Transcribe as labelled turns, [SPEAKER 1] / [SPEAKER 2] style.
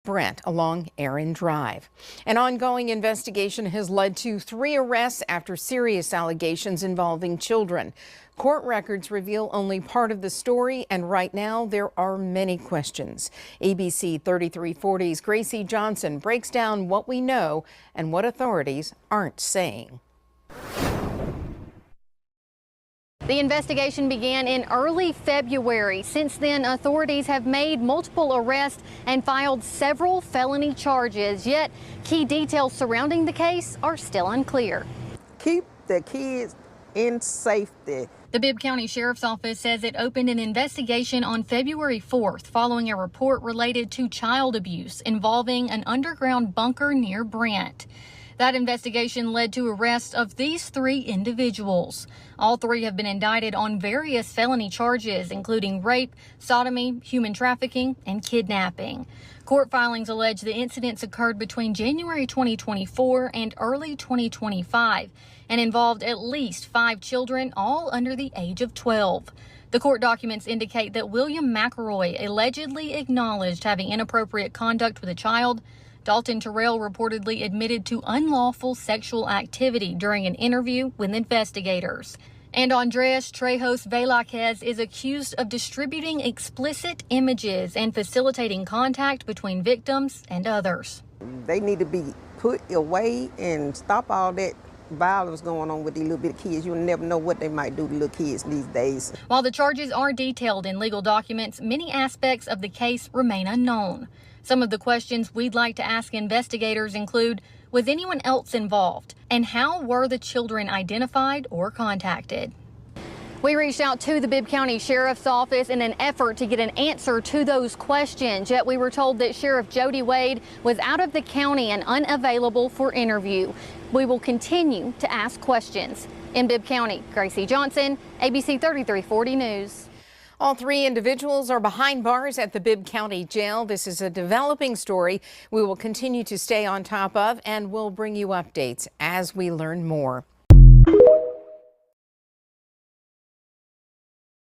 [SPEAKER 1] Brent along Aaron Drive. An ongoing investigation has led to 3 arrests after serious allegations involving children. Court records reveal only part of the story, and right now there are many questions. ABC 3340's Gracie Johnson breaks down what we know and what authorities aren't saying.
[SPEAKER 2] The investigation began in early February. Since then, authorities have made multiple arrests and filed several felony charges, yet key details surrounding the case are still unclear.
[SPEAKER 3] Keep the kids in safety.
[SPEAKER 2] The Bibb County Sheriff's Office says it opened an investigation on February 4th following a report related to child abuse involving an underground bunker near Brent. That investigation led to arrests of these 3 individuals. All 3 have been indicted on various felony charges, including rape, sodomy, human trafficking, and kidnapping. Court filings allege the incidents occurred between January 2024 and early 2025 and involved at least 5 children, all under the age of 12. The court documents indicate that William McElroy allegedly acknowledged having inappropriate conduct with a child. Dalton Terrell reportedly admitted to unlawful sexual activity during an interview with investigators. And Andres Trejos Velázquez is accused of distributing explicit images and facilitating contact between victims and others.
[SPEAKER 3] They need to be put away and stop all that violence going on with these little bit of kids. You'll never know what they might do to little kids these days.
[SPEAKER 2] While the charges are detailed in legal documents, many aspects of the case remain unknown. Some of the questions we'd like to ask investigators include, was anyone else involved? And how were the children identified or contacted? We reached out to the Bibb County Sheriff's Office in an effort to get an answer to those questions, yet we were told that Sheriff Jody Wade was out of the county and unavailable for interview. We will continue to ask questions. In Bibb County, Gracie Johnson, ABC 3340 News.
[SPEAKER 1] All 3 individuals are behind bars at the Bibb County Jail. This is a developing story we will continue to stay on top of, and we'll bring you updates as we learn more.